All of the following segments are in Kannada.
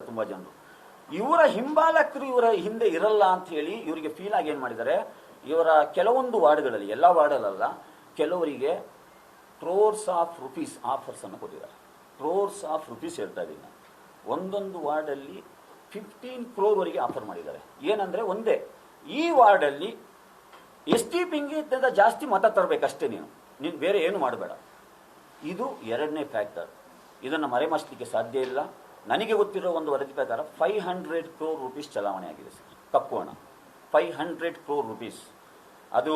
ತುಂಬ ಜನರು. ಇವರ ಹಿಂಬಾಲಕರು ಇವರ ಹಿಂದೆ ಇರಲ್ಲ ಅಂತ ಹೇಳಿ ಇವರಿಗೆ ಫೀಲ್ ಆಗಿ ಏನು ಮಾಡಿದ್ದಾರೆ, ಇವರ ಕೆಲವೊಂದು ವಾರ್ಡ್ಗಳಲ್ಲಿ, ಎಲ್ಲ ವಾರ್ಡಲ್ಲ, ಕೆಲವರಿಗೆ ಕ್ರೋರ್ಸ್ ಆಫ್ ರುಪೀಸ್ ಆಫರ್ಸ್ ಅನ್ನು ಕೊಟ್ಟಿದ್ದಾರೆ. ಕ್ರೋರ್ಸ್ ಆಫ್ ರುಪೀಸ್ ಹೇಳ್ತಾ ಇದ್ದೀನಿ ನಾನು. ಒಂದೊಂದು ವಾರ್ಡಲ್ಲಿ 15 crore ಆಫರ್ ಮಾಡಿದ್ದಾರೆ. ಏನಂದರೆ ಒಂದೇ, ಈ ವಾರ್ಡಲ್ಲಿ STPಗಿಂತ ಜಾಸ್ತಿ ಮತ ತರಬೇಕಷ್ಟೇ, ನೀನು ಬೇರೆ ಏನು ಮಾಡಬೇಡ. ಇದು ಎರಡನೇ ಫ್ಯಾಕ್ಟರ್. ಇದನ್ನು ಮರೆಮಾಚಲಿಕ್ಕೆ ಸಾಧ್ಯ ಇಲ್ಲ. ನನಗೆ ಗೊತ್ತಿರೋ ಒಂದು ವರದಿ ಪ್ರಕಾರ 500 crore rupees ಚಲಾವಣೆ ಆಗಿದೆ ಸರ್, ಕಪ್ಪು ಹಣ 500 crore rupees. ಅದು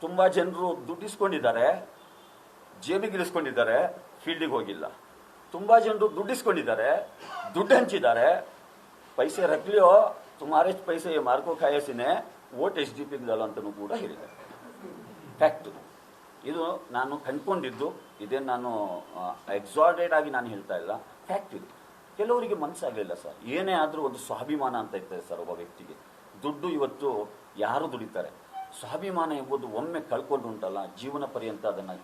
ತುಂಬ ಜನರು ದುಡ್ಡಿಸ್ಕೊಂಡಿದ್ದಾರೆ, ಜೇಬಿಗಿಳಿಸ್ಕೊಂಡಿದ್ದಾರೆ, ಫೀಲ್ಡಿಗೆ ಹೋಗಿಲ್ಲ. ತುಂಬ ಜನರು ದುಡ್ಡಿಸ್ಕೊಂಡಿದ್ದಾರೆ, ದುಡ್ಡು ಹಂಚಿದ್ದಾರೆ. पैसे रख लियो, तुम्हारे पैसे मार को खाए सिने वोट SDP ಅಂತಲೂ ಕೂಡ ಹೇಳಿದ್ದಾರೆ. ಫ್ಯಾಕ್ಟ್ ಇದು. ನಾನು ಕಂಡುಕೊಂಡಿದ್ದು ಇದೇನು, ನಾನು ಎಕ್ಸಾಲ್ಟೆಡ್ ಆಗಿ ನಾನು ಹೇಳ್ತಾ ಇಲ್ಲ, ಫ್ಯಾಕ್ಟ್ ಇದು. ಕೆಲವರಿಗೆ ಮನಸ್ಸಾಗಲಿಲ್ಲ ಸರ್. ಏನೇ ಆದರೂ ಒಂದು ಸ್ವಾಭಿಮಾನ ಅಂತ ಇರ್ತದೆ ಸರ್ ಒಬ್ಬ ವ್ಯಕ್ತಿಗೆ. ದುಡ್ಡು ಇವತ್ತು ಯಾರು ದುಡಿತಾರೆ, ಸ್ವಾಭಿಮಾನ ಎಂಬುದು ಒಮ್ಮೆ ಕಳ್ಕೊಂಡು ಉಂಟಲ್ಲ, ಜೀವನ ಪರ್ಯಂತ ಅದನ್ನು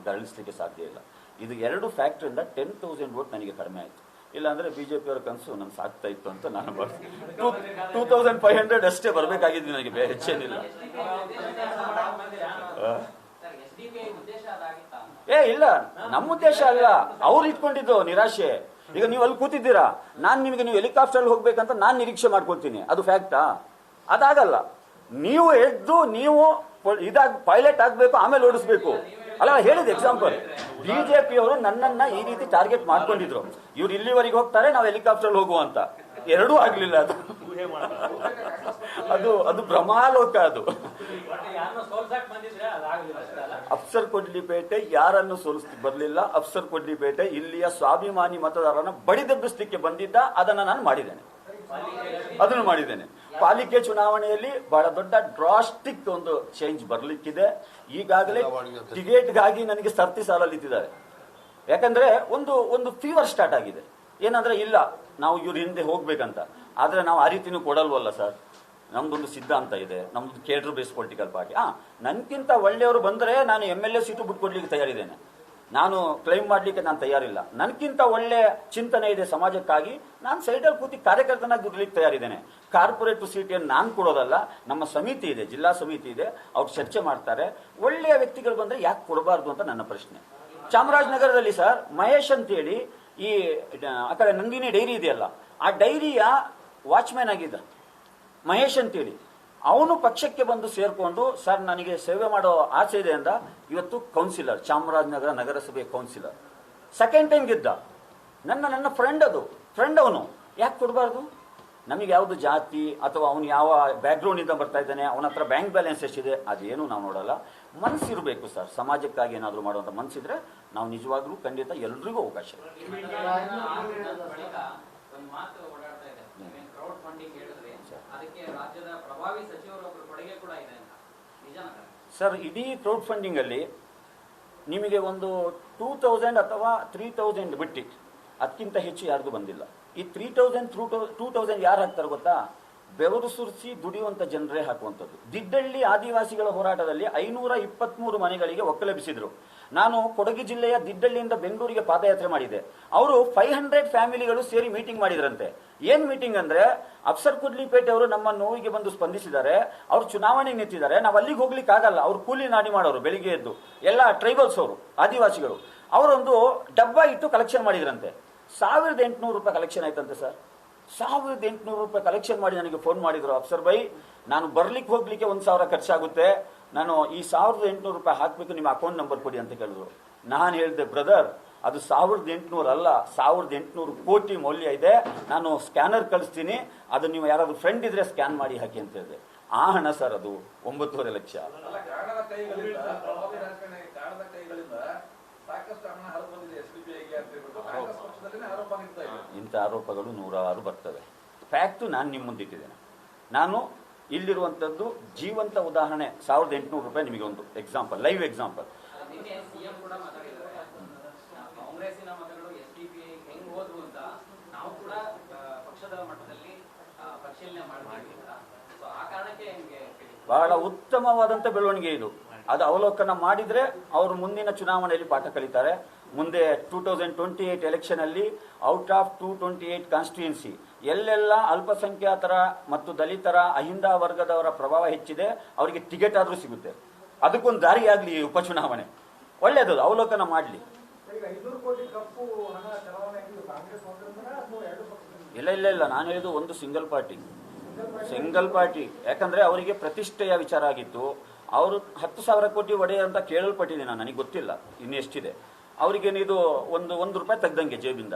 ಗಳಿಸಲಿಕ್ಕೆ ಸಾಧ್ಯ ಇಲ್ಲ. ಇದು ಎರಡು ಫ್ಯಾಕ್ಟ್ರಿಂದ 10,000 vote ನನಗೆ ಕಡಿಮೆ ಆಯಿತು. ಇಲ್ಲಾಂದ್ರೆ ಬಿಜೆಪಿಯವರ ಕನಸು ನನ್ಗೆ ಸಾಕ್ತಾ ಇತ್ತು ಅಂತ ನಾನು 2500 ಅಷ್ಟೇ ಬರಬೇಕಾಗಿದ್ದು ನನಗೆ, ಬೇರೆ ಹೆಚ್ಚೇನಿಲ್ಲ. ಇಲ್ಲ, ನಮ್ಮ ಉದ್ದೇಶ ಅಲ್ಲ, ಅವ್ರು ಇಟ್ಕೊಂಡಿದ್ದು ನಿರಾಶೆ. ಈಗ ನೀವು ಅಲ್ಲಿ ಕೂತಿದ್ದೀರಾ, ನಾನು ನಿಮಗೆ ನೀವು ಹೆಲಿಕಾಪ್ಟರ್ ಹೋಗ್ಬೇಕಂತ ನಾನು ನಿರೀಕ್ಷೆ ಮಾಡ್ಕೊಳ್ತೀನಿ, ಅದು ಫ್ಯಾಕ್ಟಾ? ಅದಾಗಲ್ಲ. ನೀವು ಎದ್ದು ನೀವು ಪೈಲಟ್ ಆಗ್ಬೇಕು, ಆಮೇಲೆ ಓಡಿಸ್ಬೇಕು ಅಲ್ಲ. ಹೇಳಿದ ಎಕ್ಸಾಂಪಲ್, ಬಿಜೆಪಿಯವರು ನನ್ನನ್ನ ಈ ರೀತಿ ಟಾರ್ಗೆಟ್ ಮಾಡ್ಕೊಂಡಿದ್ರು. ಇವ್ರು ಇಲ್ಲಿವರೆಗೆ ಹೋಗ್ತಾರೆ, ನಾವು ಹೆಲಿಕಾಪ್ಟರ್ ಹೋಗುವ ಅಂತ. ಎರಡೂ ಆಗ್ಲಿಲ್ಲ. ಅದು ಭ್ರಮಾಲೋಕ. ಅದು ಅಫ್ಸರ್ ಕೊಡ್ಲಿಪೇಟೆ ಯಾರನ್ನು ಸೋಲಿಸ್ಲಿಕ್ಕೆ ಬರಲಿಲ್ಲ. ಅಫ್ಸರ್ ಕೊಡ್ಲಿಪೇಟೆ ಇಲ್ಲಿಯ ಸ್ವಾಭಿಮಾನಿ ಮತದಾರರನ್ನ ಬಡಿದೆಬ್ಬಿಸ್ಲಿಕ್ಕೆ ಬಂದಿದ್ದ. ಅದನ್ನ ನಾನು ಮಾಡಿದ್ದೇನೆ, ಅದನ್ನು ಮಾಡಿದ್ದೇನೆ. ಪಾಲಿಕೆ ಚುನಾವಣೆಯಲ್ಲಿ ಬಹಳ ದೊಡ್ಡ ಡ್ರಾಸ್ಟಿಕ್ ಒಂದು ಚೇಂಜ್ ಬರಲಿಕ್ಕಿದೆ. ಈಗಾಗಲೇ ಟಿಕೆಟ್ಗಾಗಿ ನನಗೆ ಸರ್ತಿ ಸಾಲಲ್ಲಿದ್ದಾರೆ. ಯಾಕಂದ್ರೆ ಒಂದು ಫೀವರ್ ಸ್ಟಾರ್ಟ್ ಆಗಿದೆ. ಏನಂದ್ರೆ, ಇಲ್ಲ ನಾವು ಇವ್ರ ಹಿಂದೆ ಹೋಗ್ಬೇಕಂತ. ಆದ್ರೆ ನಾವು ಆ ರೀತಿನೂ ಕೊಡಲ್ವಲ್ಲ ಸರ್. ನಮ್ದೊಂದು ಸಿದ್ಧಾಂತ ಇದೆ, ನಮ್ದು ಕೇಡ್ರ್ ಬೇಸ್ ಪೊಲಿಟಿಕಲ್ ಪಾರ್ಟಿ. ನನ್ಗಿಂತ ಒಳ್ಳೆಯವರು ಬಂದರೆ ನಾನು MLA ಸೀಟು ಬಿಟ್ಕೊಡ್ಲಿಕ್ಕೆ ತಯಾರಿದ್ದೇನೆ. ನಾನು ಕ್ಲೈಮ್ ಮಾಡಲಿಕ್ಕೆ ನಾನು ತಯಾರಿಲ್ಲ. ನನಗಿಂತ ಒಳ್ಳೆ ಚಿಂತನೆ ಇದೆ ಸಮಾಜಕ್ಕಾಗಿ, ನಾನು ಸೈಡಲ್ಲಿ ಕೂತಿ ಕಾರ್ಯಕರ್ತನಾಗಿ ದುಡ್ಲಿಕ್ಕೆ ತಯಾರಿದ್ದೇನೆ. ಕಾರ್ಪೊರೇಟ್ ಸೀಟನ್ನು ನಾನು ಕೊಡೋದಲ್ಲ, ನಮ್ಮ ಸಮಿತಿ ಇದೆ, ಜಿಲ್ಲಾ ಸಮಿತಿ ಇದೆ, ಅವ್ರು ಚರ್ಚೆ ಮಾಡ್ತಾರೆ. ಒಳ್ಳೆಯ ವ್ಯಕ್ತಿಗಳು ಬಂದರೆ ಯಾಕೆ ಕೊಡಬಾರ್ದು ಅಂತ ನನ್ನ ಪ್ರಶ್ನೆ. ಚಾಮರಾಜನಗರದಲ್ಲಿ ಸರ್ ಮಹೇಶ್ ಅಂತೇಳಿ, ಈ ಆ ಕಡೆ ನಂದಿನಿ ಡೈರಿ ಇದೆಯಲ್ಲ, ಆ ಡೈರಿಯ ವಾಚ್ಮ್ಯಾನ್ ಆಗಿದ್ದ ಮಹೇಶ್ ಅಂತೇಳಿ. ಅವನು ಪಕ್ಷಕ್ಕೆ ಬಂದು ಸೇರ್ಕೊಂಡು, ಸರ್ ನನಗೆ ಸೇವೆ ಮಾಡೋ ಆಸೆ ಇದೆ ಅಂದ. ಇವತ್ತು ಕೌನ್ಸಿಲರ್, ಚಾಮರಾಜನಗರ ನಗರಸಭೆ ಕೌನ್ಸಿಲರ್. ಸೆಕೆಂಡ್ ಟೈಮ್ ಗೆದ್ದ. ನನ್ನ ಫ್ರೆಂಡ್ ಅವನು. ಯಾಕೆ ಕೊಡಬಾರ್ದು? ನಮಗೆ ಯಾವುದು ಜಾತಿ ಅಥವಾ ಅವನು ಯಾವ ಬ್ಯಾಕ್ಗ್ರೌಂಡ್ ಇಂದ ಬರ್ತಾ ಇದ್ದಾನೆ, ಅವನ ಹತ್ರ ಬ್ಯಾಂಕ್ ಬ್ಯಾಲೆನ್ಸ್ ಎಷ್ಟಿದೆ, ಅದೇನು ನಾವು ನೋಡಲ್ಲ. ಮನಸ್ಸಿರಬೇಕು ಸರ್. ಸಮಾಜಕ್ಕಾಗಿ ಏನಾದರೂ ಮಾಡುವಂಥ ಮನಸ್ಸಿದ್ರೆ ನಾವು ನಿಜವಾಗ್ಲೂ ಖಂಡಿತ ಎಲ್ರಿಗೂ ಅವಕಾಶ. ಸರ್, ಇಡೀ ಕ್ರೌಡ್ ಫಂಡಿಂಗ್ ಅಲ್ಲಿ ನಿಮಗೆ ಒಂದು 2000 ಅಥವಾ 3000 ಬಿಟ್ಟು ಅದಕ್ಕಿಂತ ಹೆಚ್ಚು ಯಾರಿಗೂ ಬಂದಿಲ್ಲ. ಈ 3000 2000 ಯಾರು ಹಾಕ್ತಾರೆ ಗೊತ್ತಾ? ಬೆವರು ಸುರಿಸಿ ದುಡಿಯುವಂತ ಜನರೇ ಹಾಕುವಂಥದ್ದು. ದಿಡ್ಡಳ್ಳಿ ಆದಿವಾಸಿಗಳ ಹೋರಾಟದಲ್ಲಿ 523 ಮನೆಗಳಿಗೆ ಒಕ್ಕಲೆಬ್ಬಿಸಿದ್ರು. ನಾನು ಕೊಡಗು ಜಿಲ್ಲೆಯ ದಿಡ್ಡಳ್ಳಿಯಿಂದ ಬೆಂಗಳೂರಿಗೆ ಪಾದಯಾತ್ರೆ ಮಾಡಿದೆ. ಅವರು 500 ಫ್ಯಾಮಿಲಿಗಳು ಸೇರಿ ಮೀಟಿಂಗ್ ಮಾಡಿದ್ರಂತೆ. ಏನ್ ಮೀಟಿಂಗ್ ಅಂದ್ರೆ, ಅಫ್ಸರ್ ಕುಡ್ಲಿಪೇಟೆ ಅವರು ನಮ್ಮ ನೋವಿಗೆ ಬಂದು ಸ್ಪಂದಿಸಿದ್ದಾರೆ, ಅವ್ರು ಚುನಾವಣೆಗೆ ನಿಂತಿದ್ದಾರೆ, ನಾವು ಅಲ್ಲಿಗೆ ಹೋಗ್ಲಿಕ್ಕೆ ಆಗಲ್ಲ, ಅವ್ರು ಕೂಲಿ ನಾಡಿ ಮಾಡೋರು, ಬೆಳಿಗ್ಗೆ ಎದ್ದು ಎಲ್ಲ ಟ್ರೈಬಲ್ಸ್ ಅವರು, ಆದಿವಾಸಿಗಳು. ಅವರೊಂದು ಡಬ್ಬ ಇಟ್ಟು ಕಲೆಕ್ಷನ್ ಮಾಡಿದ್ರಂತೆ. 1800 ರೂಪಾಯಿ ಕಲೆಕ್ಷನ್ ಆಯ್ತಂತೆ ಸರ್. 1800 ರೂಪಾಯಿ ಕಲೆಕ್ಷನ್ ಮಾಡಿ ನನಗೆ ಫೋನ್ ಮಾಡಿದ್ರು, ಅಫ್ಸರ್ ಬೈ ನಾನು ಬರ್ಲಿಕ್ಕೆ ಹೋಗ್ಲಿಕ್ಕೆ 1000 ಖರ್ಚಾಗುತ್ತೆ, ನಾನು ಈ 1800 ರೂಪಾಯಿ ಹಾಕ್ಬೇಕು, ನಿಮ್ಮ ಅಕೌಂಟ್ ನಂಬರ್ ಕೊಡಿ ಅಂತ ಕೇಳಿದ್ರು. ನಾನು ಹೇಳಿದೆ, ಬ್ರದರ್ ಅದು 1800 ಅಲ್ಲ, 1800 ಕೋಟಿ ಮೌಲ್ಯ ಇದೆ, ನಾನು ಸ್ಕ್ಯಾನರ್ ಕಳಿಸ್ತೀನಿ, ಅದು ನೀವು ಯಾರಾದ್ರೂ ಫ್ರೆಂಡ್ ಇದ್ರೆ ಸ್ಕ್ಯಾನ್ ಮಾಡಿ ಹಾಕಿ ಅಂತ ಹೇಳಿದೆ. ಆ ಹಣ ಸರ್ ಅದು 9.5 ಲಕ್ಷ. ಇಂಥ ಆರೋಪಗಳು 106 ಬರ್ತವೆ. ಫ್ಯಾಕ್ಟು ನಾನು ನಿಮ್ಮ ಮುಂದೆ ಇಟ್ಟಿದ್ದೇನೆ. ನಾನು ಇಲ್ಲಿರುವಂಥದ್ದು ಜೀವಂತ ಉದಾಹರಣೆ. 1800 ರೂಪಾಯಿ ನಿಮಗೆ ಒಂದು ಎಕ್ಸಾಂಪಲ್, ಲೈವ್ ಎಕ್ಸಾಂಪಲ್. ಬಹಳ ಉತ್ತಮವಾದಂಥ ಬೆಳವಣಿಗೆ ಇದು. ಅದು ಅವಲೋಕನ ಮಾಡಿದ್ರೆ ಅವರು ಮುಂದಿನ ಚುನಾವಣೆಯಲ್ಲಿ ಪಾಠ ಕಲಿತಾರೆ. ಮುಂದೆ 2028 ಎಲೆಕ್ಷನ್ ಅಲ್ಲಿ ಔಟ್ ಆಫ್ 228 ಕಾನ್ಸ್ಟಿಟ್ಯೂನ್ಸಿ ಎಲ್ಲೆಲ್ಲ ಅಲ್ಪಸಂಖ್ಯಾತರ ಮತ್ತು ದಲಿತರ ಅಹಿಂದ ವರ್ಗದವರ ಪ್ರಭಾವ ಹೆಚ್ಚಿದೆ ಅವರಿಗೆ ಟಿಕೆಟ್ ಆದ್ರೂ ಸಿಗುತ್ತೆ. ಅದಕ್ಕೊಂದು ದಾರಿಯಾಗ್ಲಿ ಈ ಉಪಚುನಾವಣೆ, ಒಳ್ಳೇದು, ಅವಲೋಕನ ಮಾಡಲಿ. ಇಲ್ಲ, ನಾನು ಹೇಳಿದ್ದು ಒಂದು ಸಿಂಗಲ್ ಪಾರ್ಟಿ. ಯಾಕಂದ್ರೆ ಅವರಿಗೆ ಪ್ರತಿಷ್ಠೆಯ ವಿಚಾರ ಆಗಿತ್ತು. ಅವರು 10,000 ಕೋಟಿ ಒಡೆಯ ಅಂತ ಕೇಳಲ್ಪಟ್ಟಿದೆ, ನನಗೆ ಗೊತ್ತಿಲ್ಲ ಇನ್ನೆಷ್ಟಿದೆ. ಅವರಿಗೇನಿದು ಒಂದು ರೂಪಾಯಿ ತೆಗ್ದಂಗೆ ಜೇಬಿಂದ.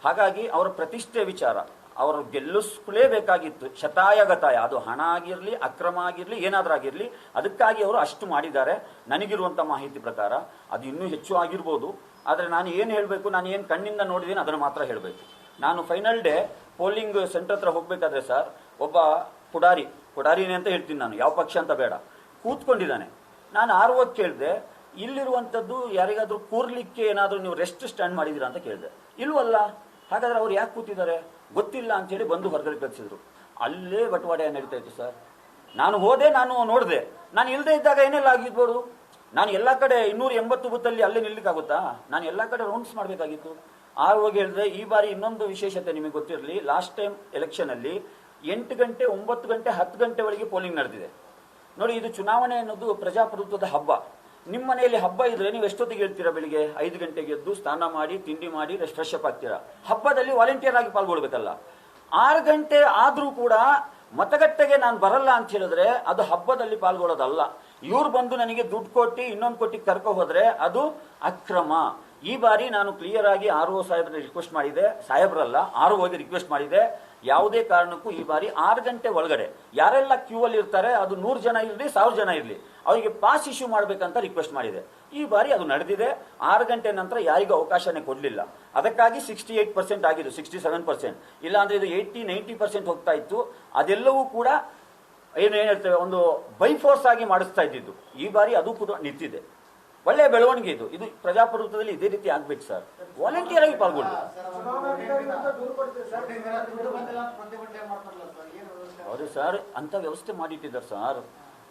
ಹಾಗಾಗಿ ಅವರ ಪ್ರತಿಷ್ಠೆ ವಿಚಾರ, ಅವರು ಗೆಲ್ಲಿಸಲೇಬೇಕಾಗಿತ್ತು ಶತಾಯಗತಾಯ. ಅದು ಹಣ ಆಗಿರಲಿ, ಅಕ್ರಮ ಆಗಿರಲಿ, ಏನಾದ್ರೂ ಆಗಿರಲಿ, ಅದಕ್ಕಾಗಿ ಅವರು ಅಷ್ಟು ಮಾಡಿದ್ದಾರೆ. ನನಗಿರುವಂಥ ಮಾಹಿತಿ ಪ್ರಕಾರ ಅದು ಇನ್ನೂ ಹೆಚ್ಚು ಆಗಿರ್ಬೋದು. ಆದರೆ ನಾನು ಏನು ಹೇಳಬೇಕು, ನಾನು ಏನು ಕಣ್ಣಿಂದ ನೋಡಿದ್ದೀನಿ ಅದನ್ನು ಮಾತ್ರ ಹೇಳಬೇಕು. ನಾನು ಫೈನಲ್ ಡೇ ಪೋಲಿಂಗ್ ಸೆಂಟರ್ ಹತ್ರ ಹೋಗ್ಬೇಕಾದ್ರೆ ಸರ್, ಒಬ್ಬ ಪುಡಾರಿನೇ ಅಂತ ಹೇಳ್ತೀನಿ ನಾನು, ಯಾವ ಪಕ್ಷ ಅಂತ ಬೇಡ, ಕೂತ್ಕೊಂಡಿದ್ದಾನೆ. ನಾನು ಆರ್ವೋದ್ ಕೇಳಿದೆ, ಇಲ್ಲಿರುವಂಥದ್ದು ಯಾರಿಗಾದ್ರೂ ಕೂರ್ಲಿಕ್ಕೆ ಏನಾದರೂ ನೀವು ರೆಸ್ಟ್ ಸ್ಟ್ಯಾಂಡ್ ಮಾಡಿದ್ದೀರಾ ಅಂತ ಕೇಳಿದೆ. ಇಲ್ವಲ್ಲ, ಹಾಗಾದ್ರೆ ಅವ್ರು ಯಾಕೆ ಕೂತಿದ್ದಾರೆ ಗೊತ್ತಿಲ್ಲ ಅಂತೇಳಿ ಬಂದು ಹೊರಗಡೆ ಕಳಿಸಿದ್ರು. ಅಲ್ಲೇ ಬಟವಾಡೆ ನಡೀತಾ ಇತ್ತು ಸರ್. ನಾನು ಹೋದೆ, ನಾನು ನೋಡಿದೆ. ನಾನು ಇಲ್ಲದೆ ಇದ್ದಾಗ ಏನೆಲ್ಲ ಆಗಿರ್ಬೋದು. ನಾನು ಎಲ್ಲ ಕಡೆ 280 ಬೂತಲ್ಲಿ ಅಲ್ಲೇ ನಿಲ್ಲಕ್ಕಾಗುತ್ತಾ? ನಾನು ಎಲ್ಲ ಕಡೆ ರೌಂಡ್ಸ್ ಮಾಡಬೇಕಾಗಿತ್ತು. ಹೋಗಿ ಹೇಳಿದ್ರೆ, ಈ ಬಾರಿ ಇನ್ನೊಂದು ವಿಶೇಷತೆ ನಿಮಗೆ ಗೊತ್ತಿರಲಿ, ಲಾಸ್ಟ್ ಟೈಮ್ ಎಲೆಕ್ಷನ್ ಅಲ್ಲಿ 8 ಗಂಟೆ 9 ಗಂಟೆ 10 ಗಂಟೆವರೆಗೆ ಪೋಲಿಂಗ್ ನಡೆದಿದೆ. ನೋಡಿ, ಇದು ಚುನಾವಣೆ ಅನ್ನೋದು ಪ್ರಜಾಪ್ರಭುತ್ವದ ಹಬ್ಬ. ನಿಮ್ಮ ಮನೆಯಲ್ಲಿ ಹಬ್ಬ ಇದ್ರೆ ನೀವು ಎಷ್ಟೊತ್ತಿಗೆ ಹೇಳ್ತೀರಾ? ಬೆಳಿಗ್ಗೆ 5 ಗಂಟೆಗೆ ಎದ್ದು ಸ್ನಾನ ಮಾಡಿ ತಿಂಡಿ ಮಾಡಿ ಫ್ರೆಶ್ ಅಪ್ ಆಗ್ತೀರಾ. ಹಬ್ಬದಲ್ಲಿ ವಾಲಂಟಿಯರ್ ಆಗಿ ಪಾಲ್ಗೊಳ್ಬೇಕಲ್ಲ. 6 ಗಂಟೆ ಆದ್ರೂ ಕೂಡ ಮತಗಟ್ಟೆಗೆ ನಾನು ಬರಲ್ಲ ಅಂತ ಹೇಳಿದ್ರೆ ಅದು ಹಬ್ಬದಲ್ಲಿ ಪಾಲ್ಗೊಳ್ಳೋದಲ್ಲ. ಇವ್ರು ಬಂದು ನನಗೆ ದುಡ್ಡು ಕೊಟ್ಟು ಇನ್ನೊಂದು ಕೊಟ್ಟಿ ಕರ್ಕೊ ಹೋದ್ರೆ ಅದು ಅಕ್ರಮ. ಈ ಬಾರಿ ನಾನು ಕ್ಲಿಯರ್ ಆಗಿ RO ಸಾಹೇಬ್ರ ರಿಕ್ವೆಸ್ಟ್ ಮಾಡಿದೆ, ಸಾಹೇಬ್ರಲ್ಲ ROಗೆ ರಿಕ್ವೆಸ್ಟ್ ಮಾಡಿದೆ, ಯಾವುದೇ ಕಾರಣಕ್ಕೂ ಈ ಬಾರಿ 6 ಗಂಟೆ ಒಳಗಡೆ ಯಾರೆಲ್ಲ ಕ್ಯೂ ಅಲ್ಲಿ ಇರ್ತಾರೆ, ಅದು 100 ಜನ ಇರಲಿ 1000 ಜನ ಇರಲಿ, ಅವರಿಗೆ ಪಾಸ್ ಇಶ್ಯೂ ಮಾಡಬೇಕಂತ ರಿಕ್ವೆಸ್ಟ್ ಮಾಡಿದೆ. ಈ ಬಾರಿ ಅದು ನಡೆದಿದೆ. 6 ಗಂಟೆ ನಂತರ ಯಾರಿಗೂ ಅವಕಾಶನೇ ಕೊಡಲಿಲ್ಲ. ಅದಕ್ಕಾಗಿ 68% ಆಗಿದ್ದು, 67%. ಇಲ್ಲಾಂದ್ರೆ ಇದು 80-90% ಹೋಗ್ತಾ ಇತ್ತು. ಅದೆಲ್ಲವೂ ಕೂಡ ಏನು ಹೇಳ್ತೇವೆ, ಒಂದು ಬೈಫೋರ್ಸ್ ಆಗಿ ಮಾಡಿಸ್ತಾ ಇದ್ದಿದ್ದು. ಈ ಬಾರಿ ಅದು ಕೂಡ ನಿಂತಿದೆ. ಒಳ್ಳೆಯ ಬೆಳವಣಿಗೆ ಇದು. ಇದು ಪ್ರಜಾಪ್ರಭುತ್ವದಲ್ಲಿ ಇದೇ ರೀತಿ ಆಗ್ಬೇಕು ಸರ್. ವಾಲಂಟಿಯರ್ ಆಗಿ ಪಾಲ್ಗೊಳ್ಳಿ. ಹೌದು ಸರ್, ಅಂತ ವ್ಯವಸ್ಥೆ ಮಾಡಿಟ್ಟಿದ್ದಾರೆ ಸರ್.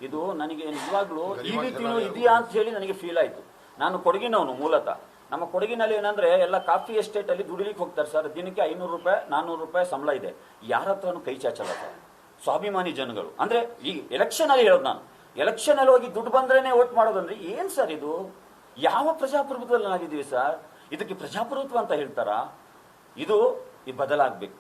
ಇದು ನನಗೆ ನಿಜವಾಗ್ಲೂ ಈ ರೀತಿಯೂ ಇದೆಯಾ ಅಂತ ಹೇಳಿ ನನಗೆ ಫೀಲ್ ಆಯ್ತು. ನಾನು ಕೊಡಗಿನವನು ಮೂಲತಃ. ನಮ್ಮ ಕೊಡಗಿನಲ್ಲಿ ಏನಂದ್ರೆ ಎಲ್ಲ ಕಾಫಿ ಎಸ್ಟೇಟ್ ಅಲ್ಲಿ ದುಡಿಲಿಕ್ಕೆ ಹೋಗ್ತಾರೆ ಸರ್. ದಿನಕ್ಕೆ 500 ರೂಪಾಯಿ 400 ರೂಪಾಯಿ ಸಂಬಳ ಇದೆ. ಯಾರ ಹತ್ರನೂ ಕೈ ಚಾಚಲ್ಲ ಸರ್. ಸ್ವಾಭಿಮಾನಿ ಜನಗಳು ಅಂದ್ರೆ ಈ ಎಲೆಕ್ಷನ್ ಅಲ್ಲಿ ಹೇಳೋದು ನಾನು, ಎಲೆಕ್ಷನ್ ಅಲ್ಲಿ ಹೋಗಿ ದುಡ್ಡು ಬಂದ್ರೇನೆ ವೋಟ್ ಮಾಡೋದಂದ್ರೆ ಏನ್ ಸರ್ ಇದು? ಯಾವ ಪ್ರಜಾಪ್ರಭುತ್ವದಲ್ಲಿ ನಾವಿದ್ದೀವಿ ಸರ್? ಇದಕ್ಕೆ ಪ್ರಜಾಪ್ರಭುತ್ವ ಅಂತ ಹೇಳ್ತಾರಾ? ಇದು ಬದಲಾಗಬೇಕು.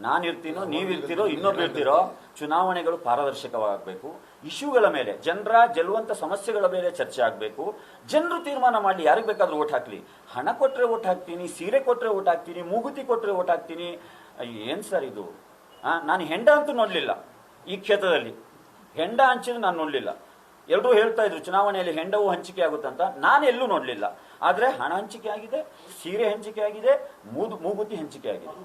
ನಾನಿರ್ತೀನೋ, ನೀವಿರ್ತೀರೋ, ಇನ್ನೊಬ್ರು ಇರ್ತೀರೋ, ಚುನಾವಣೆಗಳು ಪಾರದರ್ಶಕವಾಗಬೇಕು. ಇಶ್ಯೂಗಳ ಮೇಲೆ, ಜನರ ಗೆಲ್ಲುವಂತ ಸಮಸ್ಯೆಗಳ ಮೇಲೆ ಚರ್ಚೆ ಆಗಬೇಕು. ಜನರು ತೀರ್ಮಾನ ಮಾಡಲಿ, ಯಾರಿಗೆ ಬೇಕಾದ್ರೂ ಓಟ್ ಹಾಕ್ಲಿ. ಹಣ ಕೊಟ್ರೆ ಓಟ್ ಹಾಕ್ತೀನಿ, ಸೀರೆ ಕೊಟ್ರೆ ಓಟ್ ಹಾಕ್ತೀನಿ, ಮೂಗುತಿ ಕೊಟ್ರೆ ಓಟ್ ಹಾಕ್ತೀನಿ. ಏನ್ ಸರ್ ಇದು? ನಾನು ಹೆಂಡ ಅಂತೂ ನೋಡ್ಲಿಲ್ಲ ಈ ಕ್ಷೇತ್ರದಲ್ಲಿ. ಹೆಂಡ ಹಂಚಿದ್ರು ನಾನು ನೋಡ್ಲಿಲ್ಲ. ಎಲ್ಲರೂ ಹೇಳ್ತಾ ಇದ್ರು ಚುನಾವಣೆಯಲ್ಲಿ ಹೆಂಡವು ಹಂಚಿಕೆ ಆಗುತ್ತಂತ. ನಾನು ಎಲ್ಲೂ ನೋಡ್ಲಿಲ್ಲ. ಆದ್ರೆ ಹಣ ಹಂಚಿಕೆ ಆಗಿದೆ, ಸೀರೆ ಹಂಚಿಕೆ ಆಗಿದೆ, ಮೂಗುತಿ ಹಂಚಿಕೆ ಆಗಿದೆ.